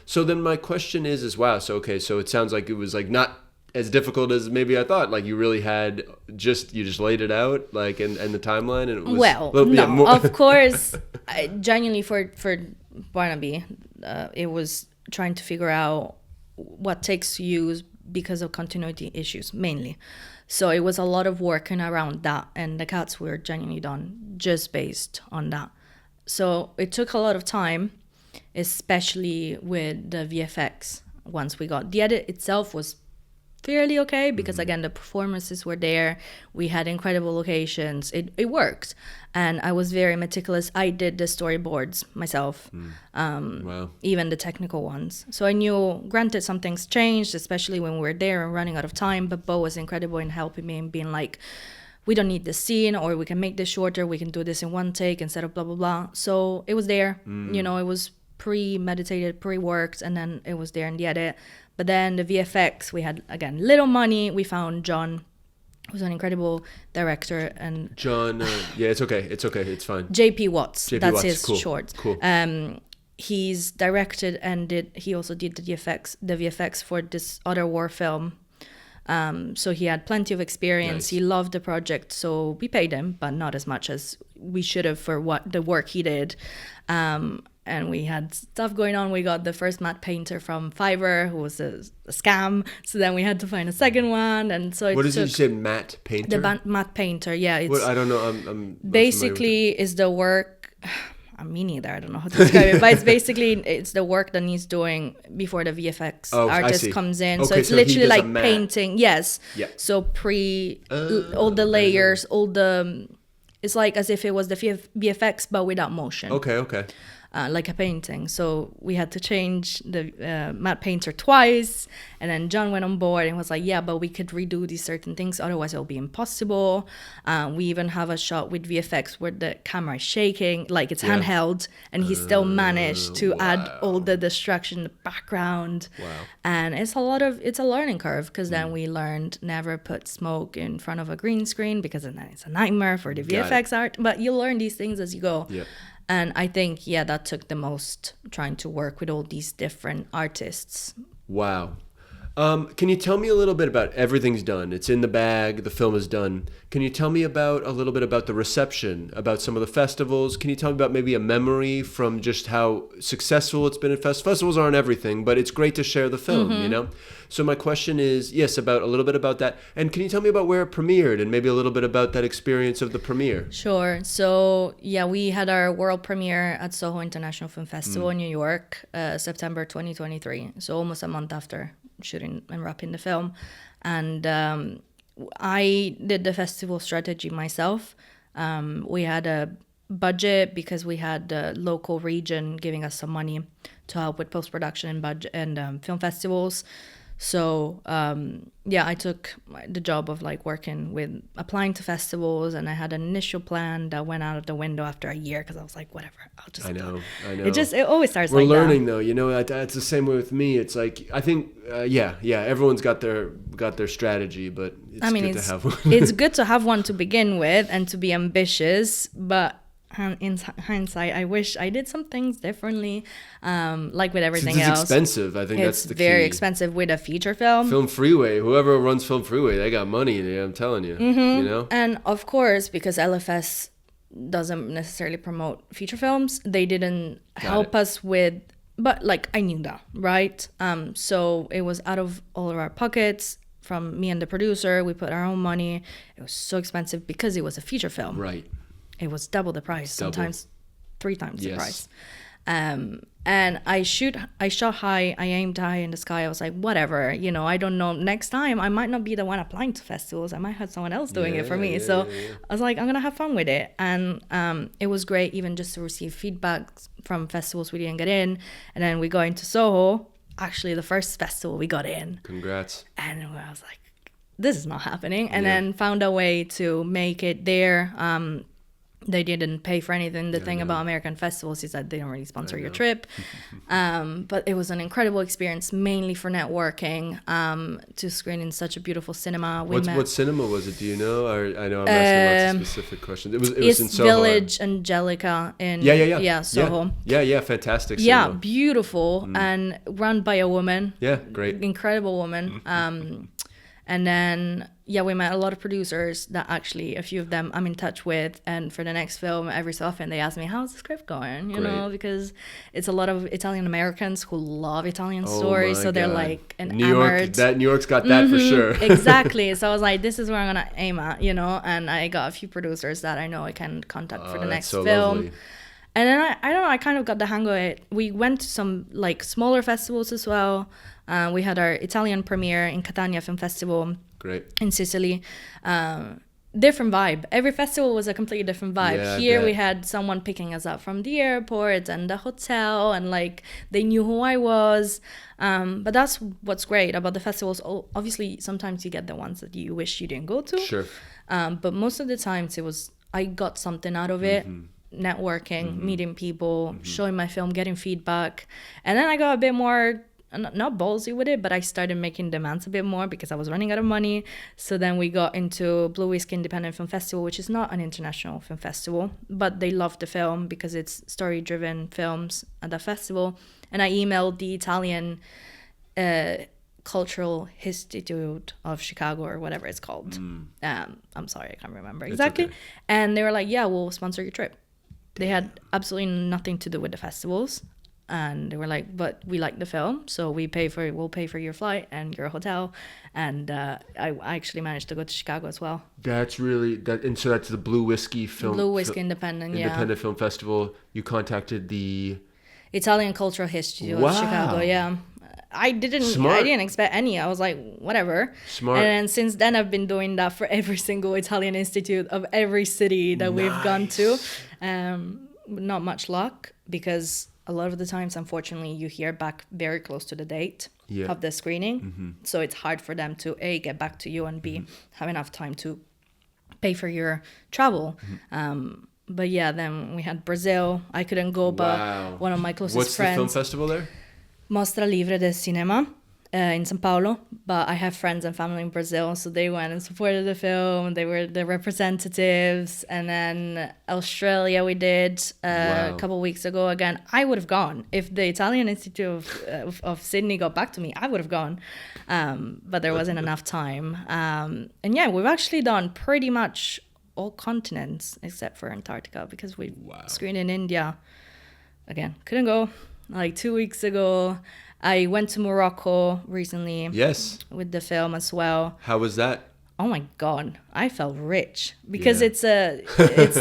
So then my question is wow, so it sounds like it was like not as difficult as maybe I thought. Like you really had you just laid it out, like and the timeline, and it was
of course. Genuinely for Barnaby, it was trying to figure out what takes to use because of continuity issues mainly. So it was a lot of working around that, and the cuts were genuinely done just based on that. So it took a lot of time, especially with the VFX. Once we got the edit itself was fairly okay because again the performances were there, we had incredible locations, it worked, and I was very meticulous. I did the storyboards myself,
wow.
Even the technical ones. So I knew, granted some things changed, especially when we were there and running out of time, but Bo was incredible in helping me and being like, we don't need this scene, or we can make this shorter, we can do this in one take instead of blah blah blah. So it was there, it was premeditated, pre-worked, and then it was there in the edit. But then the VFX, we had, again, little money. We found John, who's an incredible director. And
John, yeah, it's okay, it's fine.
JP Watts, that's Watts. His
cool.
short.
Cool.
He's directed and he also did the VFX for this other war film. So he had plenty of experience. Nice. He loved the project, so we paid him, but not as much as we should have for the work he did. And we had stuff going on. We got the first matte painter from Fiverr, who was a scam. So then we had to find a second one. And so
what did you say, matte painter?
The matte painter, yeah. It's
I don't know. I'm
basically is the work. Me neither. I don't know how to describe it, but it's the work that needs doing before the VFX artist comes in. Okay, so it's literally like painting. Yes. Yeah. So all the layers, it's like as if it was the VFX but without motion.
Okay.
Like a painting. So we had to change the matte painter twice, and then John went on board and was like, yeah, but we could redo these certain things, otherwise it'll be impossible. We even have a shot with VFX where the camera is shaking, like it's handheld, and he still managed to add all the destruction in the background.
Wow.
And it's a learning curve, because then we learned never put smoke in front of a green screen, because then it's a nightmare for the VFX art, but you learn these things as you go.
Yeah.
And I think, that took the most, trying to work with all these different artists.
Wow. Can you tell me a little bit about everything's done? It's in the bag. The film is done. Can you tell me a little bit about the reception, about some of the festivals? Can you tell me about maybe a memory from just how successful it's been at festivals? Festivals aren't everything, but it's great to share the film, So my question is, yes, about a little bit about that. And can you tell me about where it premiered and maybe a little bit about that experience of the premiere?
Sure. So, we had our world premiere at Soho International Film Festival in New York, September 2023. So almost a month after shooting and wrapping the film. And I did the festival strategy myself. We had a budget because we had the local region giving us some money to help with post-production and budget and film festivals. So I took the job of working with applying to festivals, and I had an initial plan that went out of the window after a year, because I was like, whatever, I'll just.
I know.
It always starts.
We're learning though, It's the same way with me. It's like, I think, everyone's got their strategy, but it's good to have one.
It's good to have one to begin with and to be ambitious, but in hindsight, I wish I did some things differently, like with everything else.
It's expensive. I think that's the key.
It's very expensive with a feature film.
Film Freeway, whoever runs Film Freeway, they got money in it, I'm telling you.
And of course, because LFS doesn't necessarily promote feature films, they didn't help us with, but I knew that, right? So it was out of all of our pockets. From me and the producer, we put our own money. It was so expensive because it was a feature film.
Right.
It was double the price, sometimes 3 times the price. And I shot high, I aimed high in the sky. I was like, whatever, you know, I don't know. Next time, I might not be the one applying to festivals. I might have someone else doing it for me. So I was like, I'm going to have fun with it. And it was great even just to receive feedback from festivals we didn't get in. And then we got into Soho, actually the first festival we got in.
Congrats.
And I was like, this is not happening. And then found a way to make it there. They didn't pay for anything. The thing about American festivals is that they don't really sponsor your trip. But it was an incredible experience, mainly for networking, to screen in such a beautiful cinema.
What cinema was it? Do you know? Or I know I'm asking lots of specific questions. It was in Soho.
Village Angelica in Soho.
Yeah, fantastic cinema.
Yeah, beautiful and run by a woman.
Yeah, great.
Incredible woman. And then, we met a lot of producers that actually, a few of them I'm in touch with. And for the next film, every so often they ask me, how's the script going? You know, because it's a lot of Italian Americans who love Italian stories. So they're like enamored.
New York's got that for sure.
Exactly. So I was like, this is where I'm going to aim at, you know. And I got a few producers that I know I can contact for the next film. Lovely. And then I don't know, I kind of got the hang of it. We went to some like smaller festivals as well. We had our Italian premiere in Catania Film Festival.
Great.
In Sicily. Different vibe. Every festival was a completely different vibe.
Yeah,
here we had someone picking us up from the airport and the hotel, and like they knew who I was. But that's what's great about the festivals. Obviously, sometimes you get the ones that you wish you didn't go to.
Sure.
But most of the times I got something out of it. Networking, meeting people, showing my film, getting feedback. And then I got a bit more, not ballsy with it, but I started making demands a bit more because I was running out of money. So then we got into Blue Whiskey Independent Film Festival, which is not an international film festival, but they loved the film because it's story-driven films at the festival. And I emailed the Italian Cultural Institute of Chicago or whatever it's called. I'm sorry, I can't remember exactly. Okay. And they were like, yeah, we'll sponsor your trip. They had absolutely nothing to do with the festivals. And they were like, but we like the film, so we'll pay for your flight and your hotel. And I actually managed to go to Chicago as well.
That's really that. And so that's the Blue Whiskey Independent Film Festival. You contacted the
Italian Cultural History of Chicago. Yeah, I didn't expect any. I was like, whatever. Smart. And then since then, I've been doing that for every single Italian institute of every city that we've gone to. Not much luck because a lot of the times, unfortunately, you hear back very close to the date of the screening. So it's hard for them to A, get back to you, and B, have enough time to pay for your travel. But yeah, then we had Brazil. I couldn't go, but one of my closest friends.
What's the film festival there?
Mostra Livre del Cinema in São Paulo. But I have friends and family in Brazil, so they went and supported the film. They were the representatives. And then Australia we did a couple of weeks ago again. I would have gone. If the Italian Institute of Sydney got back to me, I would have gone. But there wasn't enough time. And yeah, we've actually done pretty much all continents except for Antarctica because we screened in India. Again, couldn't go. Like 2 weeks ago, I went to Morocco recently. Yes. With the film as well.
How was that?
Oh my God, I felt rich because it's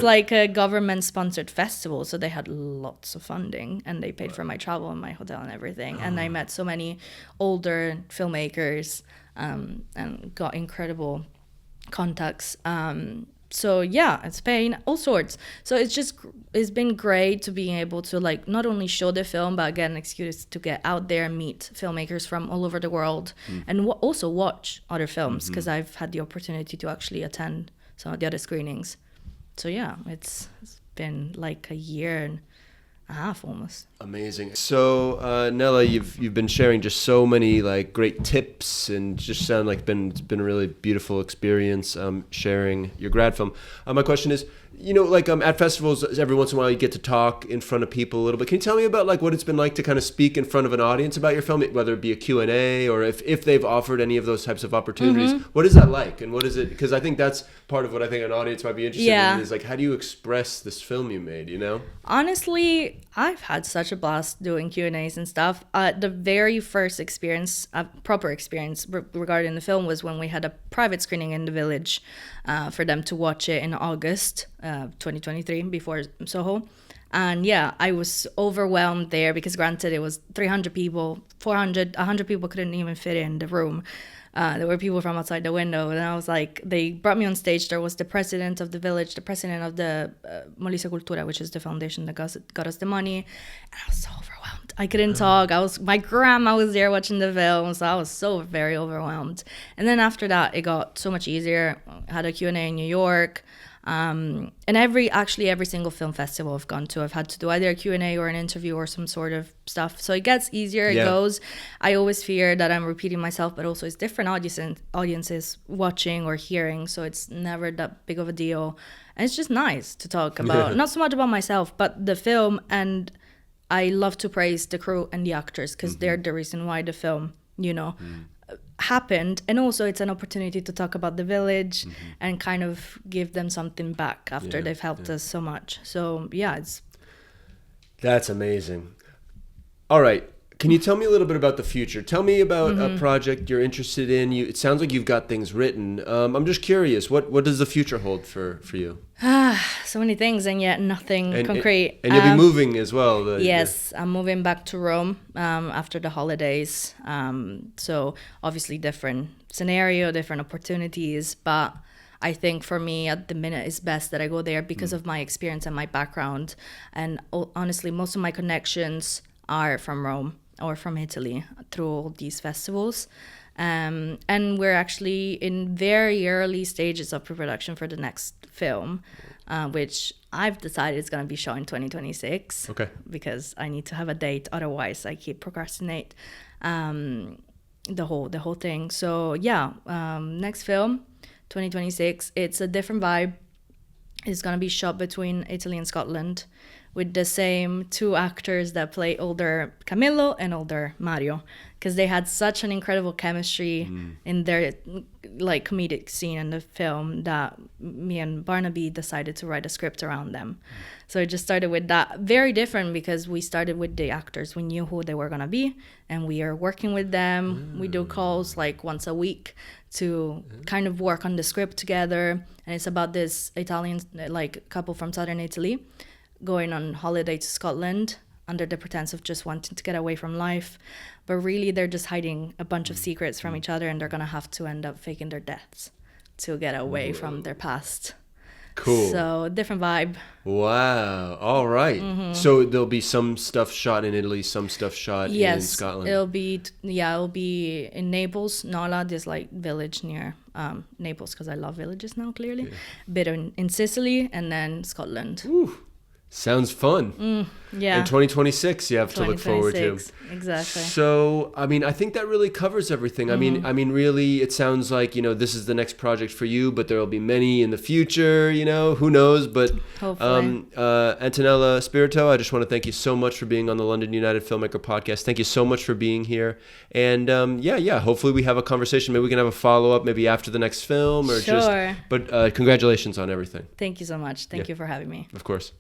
like a government sponsored festival. So they had lots of funding and they paid for my travel and my hotel and everything. And I met so many older filmmakers and got incredible contacts. So yeah, Spain, all sorts. So it's been great to be able to like not only show the film, but get an excuse to get out there and meet filmmakers from all over the world and also watch other films because I've had the opportunity to actually attend some of the other screenings. So yeah, it's been like a year and a half almost.
Amazing. So Nella, you've been sharing just so many like great tips and just sound like it's been a really beautiful experience sharing your grad film. My question is, like at festivals, every once in a while you get to talk in front of people a little bit. Can you tell me about like what it's been like to kind of speak in front of an audience about your film, whether it be a Q&A or if they've offered any of those types of opportunities? What is that like? And what is it? Because I think that's part of what I think an audience might be interested in is like, how do you express this film you made,
Honestly, I've had such a blast doing Q&As and stuff. The very first experience, proper experience regarding the film was when we had a private screening in the Village for them to watch it in August 2023 before Soho. And yeah, I was overwhelmed there because granted it was 300 people, 400, 100 people couldn't even fit in the room. There were people from outside the window, and I was like, they brought me on stage. There was the president of the village, the president of the Molise Cultura, which is the foundation that got us the money, and I was so overwhelmed. I couldn't talk. My grandma was there watching the film, so I was so very overwhelmed. And then after that, it got so much easier. I had a Q&A in New York. And every single film festival I've gone to, I've had to do either a Q&A or an interview or some sort of stuff. So it gets easier, it goes. I always fear that I'm repeating myself, but also it's different audiences watching or hearing. So it's never that big of a deal. And it's just nice to talk about, not so much about myself, but the film. And I love to praise the crew and the actors because they're the reason why the film, happened. And also it's an opportunity to talk about the village and kind of give them something back after they've helped us so much. So that's amazing.
All right, can you tell me a little bit about the future? Tell me about a project you're interested in. It sounds like you've got things written. I'm just curious, what does the future hold for you?
So many things, and yet nothing concrete.
And you'll be moving as well.
Yes, I'm moving back to Rome after the holidays. So obviously different scenario, different opportunities, but I think for me at the minute it's best that I go there because of my experience and my background. And honestly, most of my connections are from Rome or from Italy through all these festivals. And we're actually in very early stages of pre-production for the next film, which I've decided is going to be shown in 2026.
Okay.
Because I need to have a date, otherwise I keep procrastinate the whole thing. So next film, 2026. It's a different vibe. It's going to be shot between Italy and Scotland, with the same two actors that play older Camillo and older Mario, because they had such an incredible chemistry in their comedic scene in the film that me and Barnaby decided to write a script around them. So it just started with that. Very different because we started with the actors. We knew who they were going to be, and we are working with them. We do calls once a week to kind of work on the script together. And it's about this Italian couple from southern Italy going on holiday to Scotland under the pretense of just wanting to get away from life, but really they're just hiding a bunch of secrets from each other, and they're gonna have to end up faking their deaths to get away from their past.
Cool.
So different vibe.
Wow. All right. So there'll be some stuff shot in Italy, some stuff shot in Scotland.
It'll be in Naples, Nola, this village near Naples, because I love villages now, clearly. Bit in Sicily, and then Scotland.
Ooh. Sounds fun.
Yeah.
And 2026 you have to look forward to.
Exactly.
So, I think that really covers everything. I mean, really, it sounds like, this is the next project for you, but there will be many in the future, who knows? But
hopefully.
Antonella Spirito, I just want to thank you so much for being on the London United Filmmaker podcast. Thank you so much for being here. And hopefully we have a conversation. Maybe we can have a follow-up maybe after the next film or
Sure.
but congratulations on everything.
Thank you so much. Thank you for having me.
Of course.